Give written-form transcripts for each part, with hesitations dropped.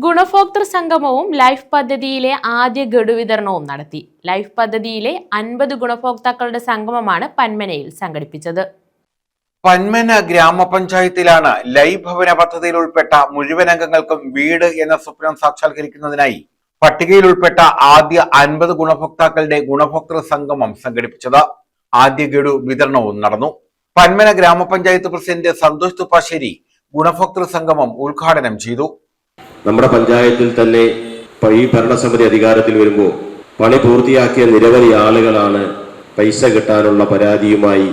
ഗുണഭോക്തൃ സംഗമവും ലൈഫ് പദ്ധതിയിലെ ആദ്യ ഗഡു വിതരണവും നടത്തി. ലൈഫ് പദ്ധതിയിലെ 50 ഗുണഭോക്താക്കളുടെ സംഗമമാണ് പന്മനയിൽ സംഘടിപ്പിച്ചത്. പന്മന ഗ്രാമപഞ്ചായത്തിലാണ് ലൈഫ് ഭവന പദ്ധതിയിൽ ഉൾപ്പെട്ട മുഴുവൻ അംഗങ്ങൾക്കും വീട് എന്ന സ്വപ്നം സാക്ഷാത്കരിക്കുന്നതിനായി പട്ടികയിൽ ഉൾപ്പെട്ട ആദ്യ 50 ഗുണഭോക്താക്കളുടെ ഗുണഭോക്തൃ സംഗമം സംഘടിപ്പിച്ചത്. ആദ്യ ഗഡു വിതരണവും നടന്നു. പന്മന ഗ്രാമപഞ്ചായത്ത് പ്രസിഡന്റ് സന്തോഷ് തുപ്പാശ്ശേരി ഗുണഭോക്തൃ സംഗമം ഉദ്ഘാടനം ചെയ്തു. നമ്മുടെ പഞ്ചായത്തിൽ തന്നെ ഈ ഭരണസമിതി അധികാരത്തിൽ വരുമ്പോൾ പണി പൂർത്തിയാക്കിയ നിരവധി ആളുകളാണ് പൈസ കിട്ടാനുള്ള പരാതിയുമായി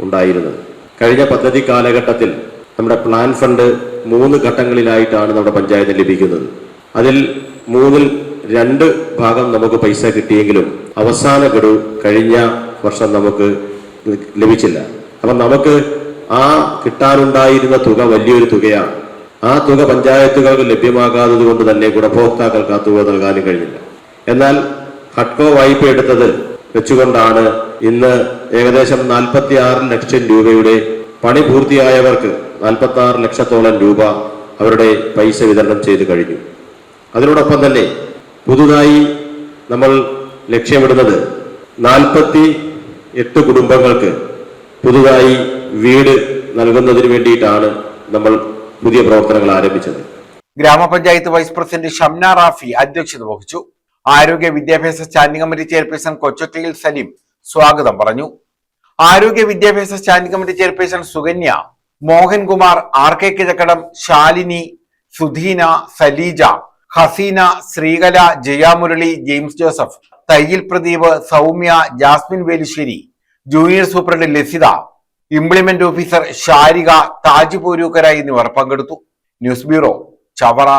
ഉണ്ടായിരുന്നത്. കഴിഞ്ഞ പദ്ധതി കാലഘട്ടത്തിൽ നമ്മുടെ പ്ലാൻ ഫണ്ട് 3 ഘട്ടങ്ങളിലായിട്ടാണ് നമ്മുടെ പഞ്ചായത്തിന് ലഭിക്കുന്നത്. അതിൽ 2 ഭാഗം നമുക്ക് പൈസ കിട്ടിയെങ്കിലും അവസാന ഗഡു കഴിഞ്ഞ വർഷം നമുക്ക് ലഭിച്ചില്ല. അപ്പം നമുക്ക് ആ കിട്ടാനുണ്ടായിരുന്ന തുക വലിയൊരു തുകയാണ്. ആ തുക പഞ്ചായത്തുകൾക്ക് ലഭ്യമാകാത്തത് കൊണ്ട് തന്നെ ഗുണഭോക്താക്കൾക്ക് ആ തുക നൽകാനും കഴിഞ്ഞില്ല. എന്നാൽ ഹഡ്കോ വായ്പ എടുത്തത് വെച്ചുകൊണ്ടാണ് ഇന്ന് ഏകദേശം 46 ലക്ഷം രൂപയുടെ പണി പൂർത്തിയായവർക്ക് 46 ലക്ഷത്തോളം രൂപ അവരുടെ പൈസ വിതരണം ചെയ്തു കഴിഞ്ഞു. അതിനോടൊപ്പം തന്നെ പുതുതായി നമ്മൾ ലക്ഷ്യമിടുന്നത് 48 കുടുംബങ്ങൾക്ക് പുതുതായി വീട് നൽകുന്നതിന് വേണ്ടിയിട്ടാണ് നമ്മൾ പുതിയ പ്രവർത്തനങ്ങൾ ആരംഭിച്ചത്. ഗ്രാമപഞ്ചായത്ത് വൈസ് പ്രസിഡന്റ് ഷംന റാഫി അധ്യക്ഷത വഹിച്ചു. ആരോഗ്യ വിദ്യാഭ്യാസ standing committee chairperson Kochottayil Saleem സ്വാഗതം പറഞ്ഞു. ആരോഗ്യ വിദ്യാഭ്യാസ standing committee chairperson Sukanya, Mohankumar, RK Kizhakkadam, Shalini, Sudheena, Saleeja, Haseena, Sreekala, Jayamurali, James Joseph, Thayyil Pradeep, Soumya, Jasmine Velissery, junior superintendent Lasitha, implement officer Sharika, Taj Porookkara എന്നിവർ പങ്കെടുത്തു. News bureau, Chavara.